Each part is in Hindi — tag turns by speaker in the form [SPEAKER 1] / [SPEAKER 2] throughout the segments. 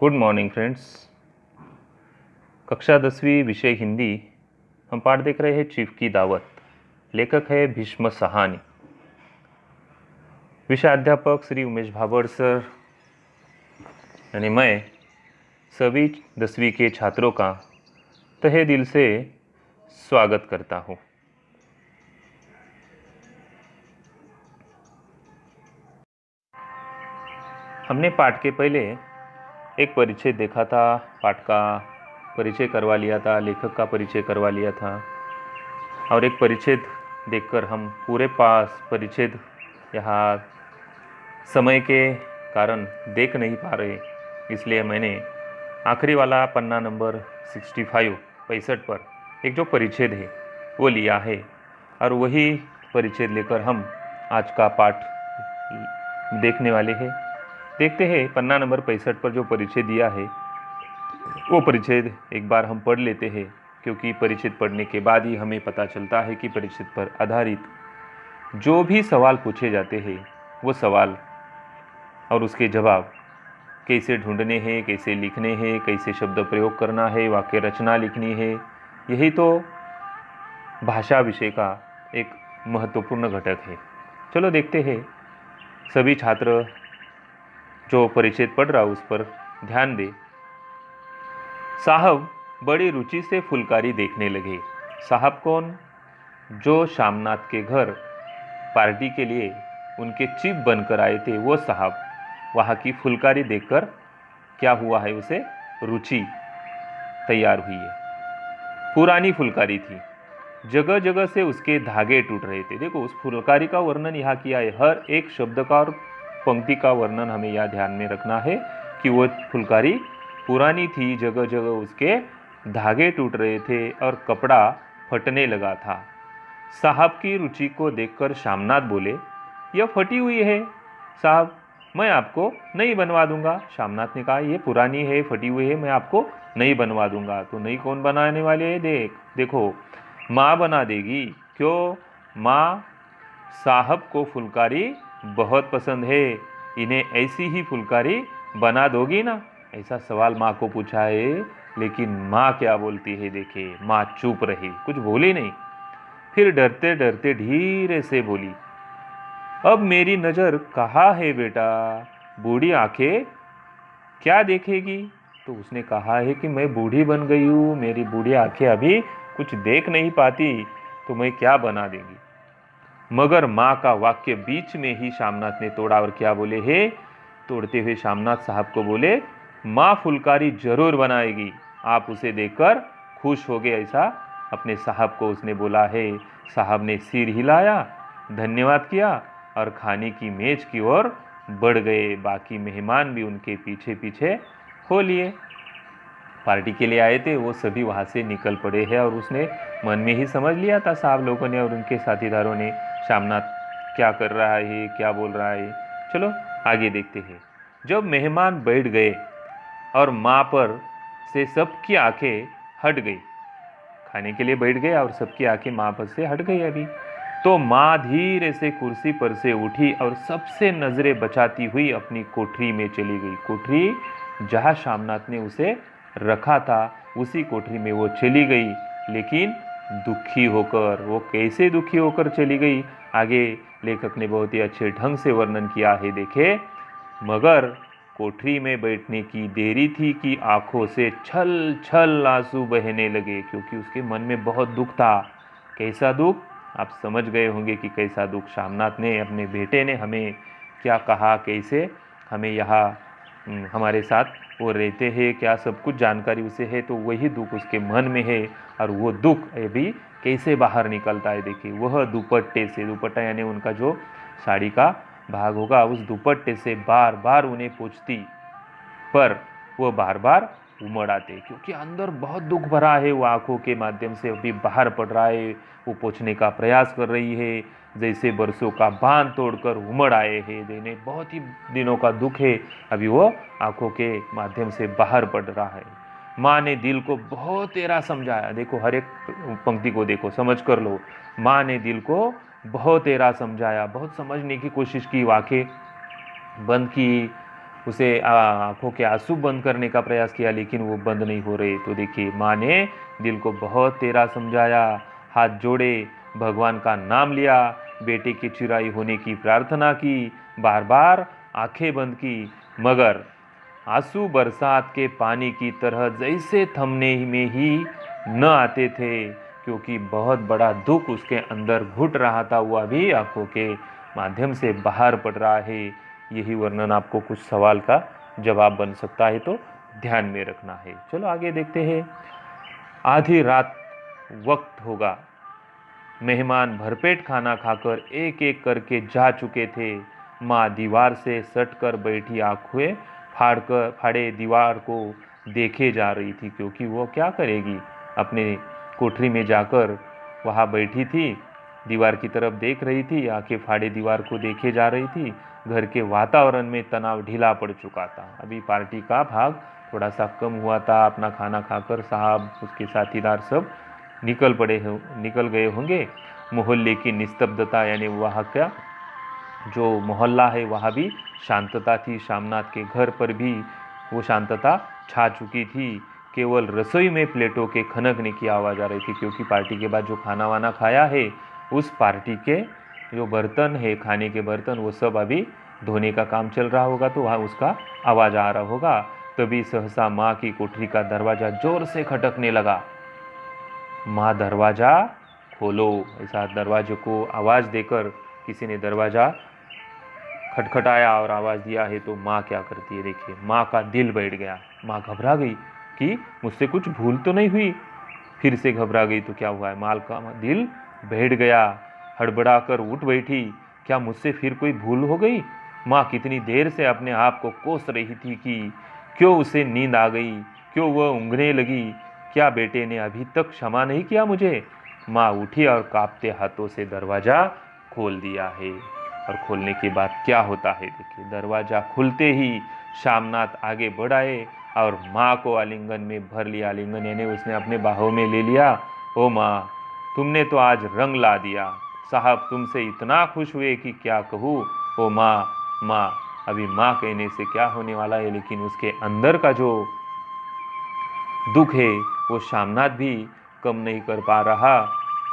[SPEAKER 1] Good morning friends. कक्षा 10वीं विषय हिंदी। हम पाठ देख रहे हैं चीफ की दावत। लेखक है भीष्म सहानी। विषय अध्यापक श्री उमेश भाभड़ सर यानी मैं सभी 10वीं के छात्रों का तहे दिल से स्वागत करता हूँ। हमने पाठ के पहले एक परिचय देखा था, पाठ का परिचय करवा लिया था, लेखक का परिचय करवा लिया था और एक परिच्छेद देखकर हम पूरे परिच्छेद यहाँ समय के कारण देख नहीं पा रहे, इसलिए मैंने आखिरी वाला पन्ना नंबर 65 पर एक जो परिच्छेद है वो लिया है और वही परिच्छेद लेकर हम आज का पाठ देखने वाले हैं। देखते हैं पन्ना नंबर 65 पर जो परिच्छेद दिया है वो परिच्छेद एक बार हम पढ़ लेते हैं, क्योंकि परिच्छेद पढ़ने के बाद ही हमें पता चलता है कि परिच्छेद पर आधारित जो भी सवाल पूछे जाते हैं वो सवाल और उसके जवाब कैसे ढूंढने हैं, कैसे लिखने हैं, कैसे शब्द प्रयोग करना है, वाक्य रचना लिखनी है। यही तो भाषा विषय का एक महत्वपूर्ण घटक है। चलो देखते हैं। सभी छात्र जो परिच्छेद पढ़ रहा उस पर ध्यान दे। साहब बड़ी रुचि से फुलकारी देखने लगे। साहब कौन? जो शामनाथ के घर पार्टी के लिए उनके चीफ बनकर आए थे वो साहब। वहाँ की फुलकारी देखकर क्या हुआ है, उसे रुचि तैयार हुई है। पुरानी फुलकारी थी, जगह जगह से उसके धागे टूट रहे थे। देखो उस फुलकारी का वर्णन यहाँ किया है, हर एक शब्द का और पंक्ति का वर्णन हमें यह ध्यान में रखना है कि वो फुलकारी पुरानी थी, जगह जगह उसके धागे टूट रहे थे और कपड़ा फटने लगा था। साहब की रुचि को देखकर शामनाथ बोले, यह फटी हुई है साहब, मैं आपको नई बनवा दूंगा। शामनाथ ने कहा ये पुरानी है, फटी हुई है, मैं आपको नई बनवा दूंगा। तो नई कौन बनाने वाले है? देखो माँ बना देगी। क्यों? माँ साहब को फुलकारी बहुत पसंद है, इन्हें ऐसी ही फुलकारी बना दोगी ना? ऐसा सवाल माँ को पूछा है, लेकिन माँ क्या बोलती है देखिए। माँ चुप रही, कुछ बोली नहीं। फिर डरते डरते धीरे से बोली, अब मेरी नज़र कहाँ है बेटा? बूढ़ी आंखें क्या देखेगी? तो उसने कहा है कि मैं बूढ़ी बन गई हूँ, मेरी बूढ़ी आंखें अभी कुछ देख नहीं पाती, तो मैं क्या बना देगी? मगर माँ का वाक्य बीच में ही शामनाथ ने तोड़ा और क्या बोले है? तोड़ते हुए शामनाथ साहब को बोले, माँ फुलकारी जरूर बनाएगी, आप उसे देखकर खुश हो गए, ऐसा अपने साहब को उसने बोला है। साहब ने सिर हिलाया, धन्यवाद किया और खाने की मेज की ओर बढ़ गए। बाकी मेहमान भी उनके पीछे पीछे हो लिए। पार्टी के लिए आए थे वो सभी वहाँ से निकल पड़े हैं और उसने मन में ही समझ लिया था साहब लोगों ने और उनके साथीदारों ने, शामनाथ क्या कर रहा है, क्या बोल रहा है। चलो आगे देखते हैं। जब मेहमान बैठ गए और माँ पर से सबकी आंखें हट गई, खाने के लिए बैठ गए और सबकी आंखें माँ पर से हट गई अभी, तो माँ धीरे से कुर्सी पर से उठी और सबसे नजरें बचाती हुई अपनी कोठरी में चली गई। कोठरी जहाँ शामनाथ ने उसे रखा था उसी कोठरी में वो चली गई, लेकिन दुखी होकर। वो कैसे दुखी होकर चली गई, आगे लेखक ने बहुत ही अच्छे ढंग से वर्णन किया है। देखे, मगर कोठरी में बैठने की देरी थी कि आंखों से छल छल आंसू बहने लगे, क्योंकि उसके मन में बहुत दुख था। कैसा दुख? आप समझ गए होंगे कि कैसा दुख। शामनाथ ने, अपने बेटे ने हमें क्या कहा, कैसे हमें यहाँ हमारे साथ वो रहते हैं, क्या सब कुछ जानकारी उसे है, तो वही दुख उसके मन में है। और वो दुख अभी कैसे बाहर निकलता है देखिए। वह दुपट्टे से, दुपट्टा यानी उनका जो साड़ी का भाग होगा, उस दुपट्टे से बार बार उन्हें पूछती, पर वो बार बार उमड़ आते, क्योंकि अंदर बहुत दुख भरा है। वो आंखों के माध्यम से अभी बाहर पड़ रहा है। वो पूछने का प्रयास कर रही है, जैसे बरसों का बांध तोड़कर उमड़ आए हैं। देने बहुत ही दिनों का दुख है, अभी वो आंखों के माध्यम से बाहर पड़ रहा है। माँ ने दिल को बहुत तेरा समझाया। देखो हर एक पंक्ति को देखो, समझ कर लो। माँ ने दिल को बहुत तेरा समझाया, बहुत समझने की कोशिश की, आंखें बंद की उसे आंखों के आंसू बंद करने का प्रयास किया, लेकिन वो बंद नहीं हो रहे। तो देखिए, माँ ने दिल को बहुत तेरा समझाया, हाथ जोड़े, भगवान का नाम लिया, बेटे की चिराई होने की प्रार्थना की, बार बार आंखें बंद की, मगर आंसू बरसात के पानी की तरह जैसे थमने में ही न आते थे, क्योंकि बहुत बड़ा दुख उसके अंदर घुट रहा था, वह भी आंखों के माध्यम से बाहर पड़ रहा है। यही वर्णन आपको कुछ सवाल का जवाब बन सकता है, तो ध्यान में रखना है। चलो आगे देखते हैं। आधी रात वक्त होगा, मेहमान भरपेट खाना खाकर एक एक करके जा चुके थे। माँ दीवार से सटकर बैठी, आंखें फाड़े दीवार को देखे जा रही थी, क्योंकि वो क्या करेगी, अपने कोठरी में जाकर वहाँ बैठी थी, दीवार की तरफ देख रही थी, आंखें फाड़े दीवार को देखे जा रही थी। घर के वातावरण में तनाव ढीला पड़ चुका था। अभी पार्टी का भाग थोड़ा सा कम हुआ था। अपना खाना खाकर साहब, उसके साथीदार सब निकल गए होंगे। मोहल्ले की निस्तब्धता, यानी वहाँ का जो मोहल्ला है वहाँ भी शांतता थी। शामनाथ के घर पर भी वो शांतता छा चुकी थी। केवल रसोई में प्लेटों के खनकने की आवाज़ आ रही थी, क्योंकि पार्टी के बाद जो खाना वाना खाया है, उस पार्टी के जो बर्तन है, खाने के बर्तन, वो सब अभी धोने का काम चल रहा होगा, तो वहाँ उसका आवाज़ आ रहा होगा। तभी सहसा माँ की कोठरी का दरवाज़ा जोर से खटकने लगा। माँ, दरवाज़ा खोलो, ऐसा दरवाजे को आवाज़ देकर किसी ने दरवाज़ा खटखटाया और आवाज़ दिया है। तो माँ क्या करती है, देखिए, माँ का दिल बैठ गया। माँ घबरा गई कि मुझसे कुछ भूल तो नहीं हुई। फिर से घबरा गई तो क्या हुआ है, माँ का दिल बैठ गया। हड़बड़ा कर उठ बैठी, क्या मुझसे फिर कोई भूल हो गई। माँ कितनी देर से अपने आप को कोस रही थी कि क्यों उसे नींद आ गई, क्यों वह ऊँघने लगी, क्या बेटे ने अभी तक क्षमा नहीं किया मुझे। माँ उठी और कांपते हाथों से दरवाज़ा खोल दिया है। और खोलने के बाद क्या होता है, देखिए, दरवाज़ा खुलते ही शामनाथ आगे बढ़ाए और माँ को आलिंगन में भर लिया। आलिंगन यानी उसने अपने बाहों में ले लिया। ओ माँ, तुमने तो आज रंग ला दिया। साहब तुमसे इतना खुश हुए कि क्या कहूँ। ओ माँ, माँ। अभी माँ कहने से क्या होने वाला है, लेकिन उसके अंदर का जो दुख है वो शामनाथ भी कम नहीं कर पा रहा।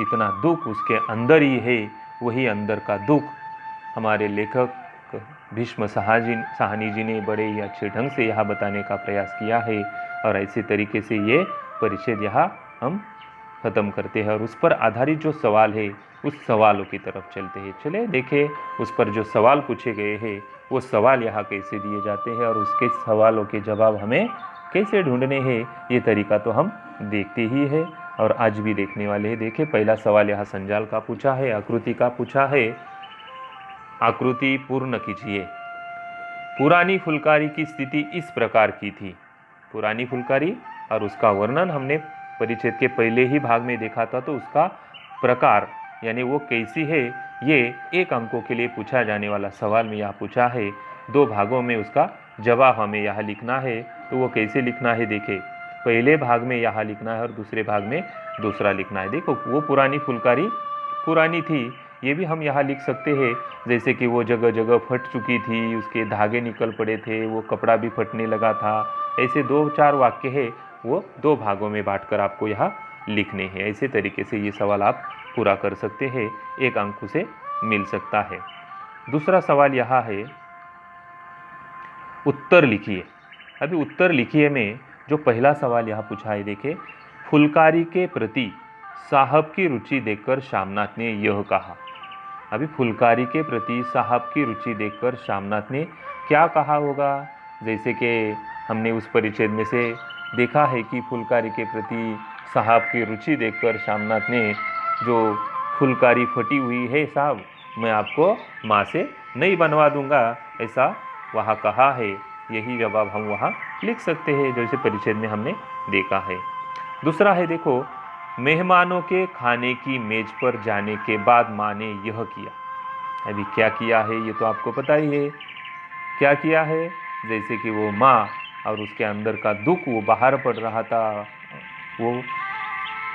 [SPEAKER 1] इतना दुख उसके अंदर ही है। वही अंदर का दुख हमारे लेखक भीष्म साहनी जी ने बड़े ही अच्छे ढंग से यहाँ बताने का प्रयास किया है। और ऐसे तरीके से ये परिच्छेद यहाँ हम ख़त्म करते हैं और उस पर आधारित जो सवाल है उस सवालों की तरफ चलते हैं। चले देखें उस पर जो सवाल पूछे गए हैं वो सवाल यहाँ कैसे दिए जाते हैं और उसके सवालों के जवाब हमें कैसे ढूंढने हैं, ये तरीका तो हम देखते ही है और आज भी देखने वाले हैं। देखिए, पहला सवाल यहाँ संजाल का पूछा है, आकृति का पूछा है। आकृति पूर्ण कीजिए। पुरानी फुलकारी की स्थिति इस प्रकार की थी। पुरानी फुलकारी और उसका वर्णन हमने परिच्छेद के पहले ही भाग में देखा था, तो उसका प्रकार यानी वो कैसी है, ये 1 अंकों के लिए पूछा जाने वाला सवाल में यहाँ पूछा है। 2 भागों में उसका जवाब हमें यहाँ लिखना है। तो वो कैसे लिखना है, देखें, पहले भाग में यहाँ लिखना है और दूसरे भाग में दूसरा लिखना है। देखो, वो पुरानी फुलकारी पुरानी थी, ये भी हम यहाँ लिख सकते हैं, जैसे कि वो जगह जगह फट चुकी थी, उसके धागे निकल पड़े थे, वो कपड़ा भी फटने लगा था। ऐसे 2-4 वाक्य है, वो 2 भागों में बांटकर आपको यहाँ लिखने हैं। ऐसे तरीके से ये सवाल आप पूरा कर सकते हैं, 1 अंक से मिल सकता है। दूसरा सवाल यहाँ है, उत्तर लिखिए। अभी उत्तर लिखिए में जो पहला सवाल यहाँ पूछा है, देखें, फुलकारी के प्रति साहब की रुचि देखकर शामनाथ ने यह कहा। अभी फुलकारी के प्रति साहब की रुचि देखकर शामनाथ ने क्या कहा होगा, जैसे कि हमने उस परिच्छेद में से देखा है कि फुलकारी के प्रति साहब की रुचि देखकर शामनाथ ने जो फुलकारी फटी हुई है साहब, मैं आपको माँ से नहीं बनवा दूंगा, ऐसा वहाँ कहा है। यही जवाब हम वहाँ लिख सकते हैं, जैसे परिच्छेद में हमने देखा है। दूसरा है, देखो, मेहमानों के खाने की मेज पर जाने के बाद माँ ने यह किया। अभी क्या किया है ये तो आपको पता ही है, क्या किया है, जैसे कि वो माँ और उसके अंदर का दुख वो बाहर पड़ रहा था, वो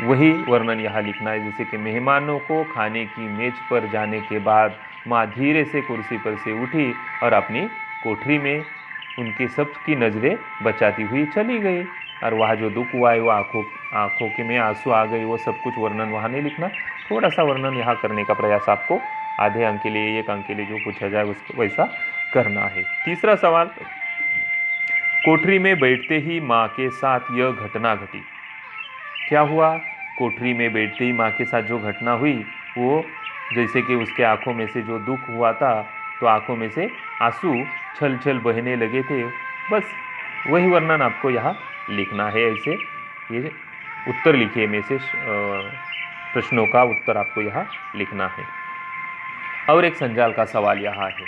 [SPEAKER 1] वही वर्णन यहाँ लिखना है। जैसे कि मेहमानों को खाने की मेज पर जाने के बाद माँ धीरे से कुर्सी पर से उठी और अपनी कोठरी में उनके सब की नज़रें बचाती हुई चली गई। और वहाँ जो दुख हुआ है वो आँखों के में आंसू आ गए, वो सब कुछ वर्णन वहाँ नहीं लिखना, थोड़ा सा वर्णन यहाँ करने का प्रयास आपको आधे अंक के लिए, एक अंक के लिए जो पूछा जाए उसको वैसा करना है। तीसरा सवाल, कोठरी में बैठते ही माँ के साथ यह घटना घटी। क्या हुआ? कोठरी में बैठते ही माँ के साथ जो घटना हुई वो जैसे कि उसके आंखों में से जो दुख हुआ था तो आंखों में से आंसू छल छल बहने लगे थे। बस वही वर्णन आपको यहाँ लिखना है। ऐसे ये उत्तर लिखिए में से प्रश्नों का उत्तर आपको यहाँ लिखना है। और एक संजाल का सवाल यहाँ है,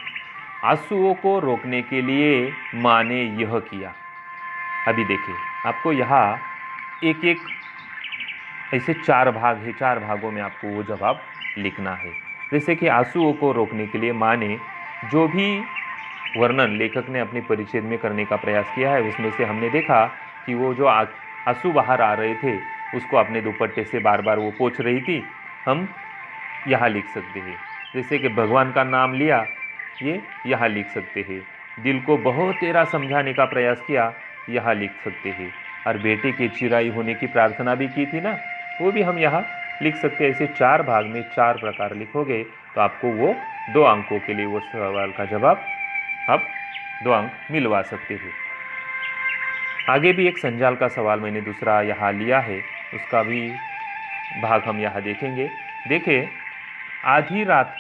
[SPEAKER 1] आंसुओं को रोकने के लिए माँ ने यह किया। अभी देखिए आपको यहाँ एक एक ऐसे 4 भाग है, 4 भागों में आपको वो जवाब लिखना है। जैसे कि आंसुओं को रोकने के लिए माँ ने जो भी वर्णन लेखक ने अपने परिच्छेद में करने का प्रयास किया है उसमें से हमने देखा कि वो जो आंसू बाहर आ रहे थे उसको अपने दुपट्टे से बार बार वो पोंछ रही थी, हम यहाँ लिख सकते हैं। जैसे कि भगवान का नाम लिया, ये यहाँ लिख सकते हैं। दिल को बहुत तेरा समझाने का प्रयास किया, यहाँ लिख सकते हैं। और बेटे के चिराई होने की प्रार्थना भी की थी ना, वो भी हम यहाँ लिख सकते हैं। ऐसे 4 भाग में 4 प्रकार लिखोगे तो आपको वो 2 अंकों के लिए वो सवाल का जवाब आप 2 अंक मिलवा सकते हैं। आगे भी एक संजाल का सवाल मैंने दूसरा यहाँ लिया है, उसका भी भाग हम यहाँ देखेंगे। देखिए, आधी रात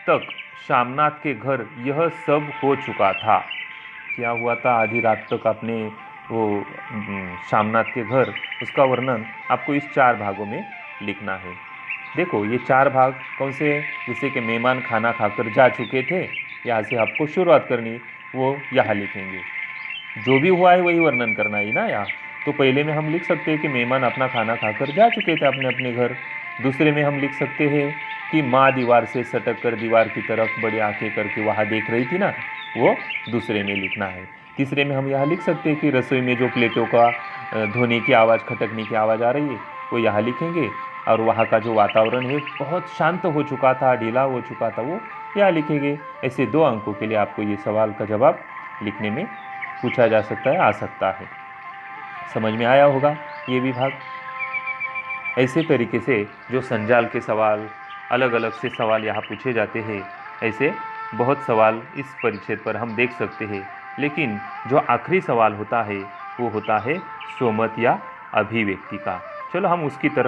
[SPEAKER 1] तक शामनाथ के घर यह सब हो चुका था। क्या हुआ था आधी रात तक अपने वो शामनाथ के घर, उसका वर्णन आपको इस 4 भागों में लिखना है। देखो ये 4 भाग कौन से हैं? जैसे कि मेहमान खाना खाकर जा चुके थे, यहाँ से आपको शुरुआत करनी, वो यहाँ लिखेंगे। जो भी हुआ है वही वर्णन करना है ना यहाँ। तो पहले में हम लिख सकते हैं कि मेहमान अपना खाना खाकर जा चुके थे अपने अपने घर। दूसरे में हम लिख सकते हैं कि माँ दीवार से सटक कर दीवार की तरफ बड़ी आंखें करके वहाँ देख रही थी ना, वो दूसरे में लिखना है। तीसरे में हम यहाँ लिख सकते हैं कि रसोई में जो प्लेटों का धोने की आवाज़, खटकने की आवाज़ आ रही है, वो यहाँ लिखेंगे। और वहाँ का जो वातावरण है बहुत शांत हो चुका था, ढीला हो चुका था, वो यहाँ लिखेंगे। ऐसे 2 अंकों के लिए आपको ये सवाल का जवाब लिखने में पूछा जा सकता है, आ सकता है। समझ में आया होगा ये विभाग। ऐसे तरीके से जो संजाल के सवाल, अलग अलग से सवाल यहाँ पूछे जाते हैं, ऐसे बहुत सवाल इस परिच्छेद पर हम देख सकते हैं। लेकिन जो आखिरी सवाल होता है वो होता है सोमत या अभिव्यक्ति का। चलो हम उसकी तरफ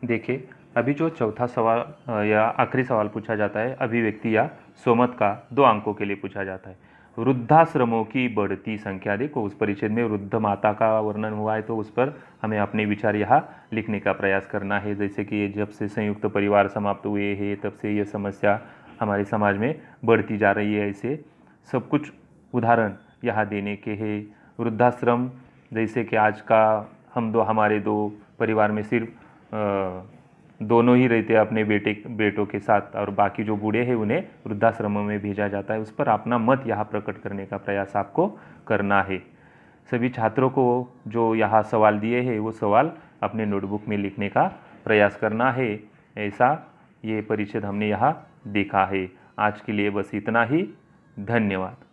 [SPEAKER 1] देखिए। अभी जो चौथा सवाल या आखिरी सवाल पूछा जाता है अभिव्यक्ति या सोमत का, 2 अंकों के लिए पूछा जाता है। वृद्धाश्रमों की बढ़ती संख्या। देखो उस परिच्छेद में वृद्ध माता का वर्णन हुआ है तो उस पर हमें अपने विचार यहाँ लिखने का प्रयास करना है। जैसे कि जब से संयुक्त परिवार समाप्त हुए हैं तब से ये समस्या हमारे समाज में बढ़ती जा रही है। ऐसे सब कुछ उदाहरण यहाँ देने के हैं। वृद्धाश्रम जैसे कि आज का हमारे 2 परिवार में सिर्फ दोनों ही रहते हैं अपने बेटों के साथ, और बाकी जो बूढ़े हैं उन्हें वृद्धाश्रमों में भेजा जाता है। उस पर अपना मत यहाँ प्रकट करने का प्रयास आपको करना है। सभी छात्रों को जो यहाँ सवाल दिए हैं वो सवाल अपने नोटबुक में लिखने का प्रयास करना है। ऐसा ये परिच्छेद हमने यहाँ देखा है। आज के लिए बस इतना ही। धन्यवाद।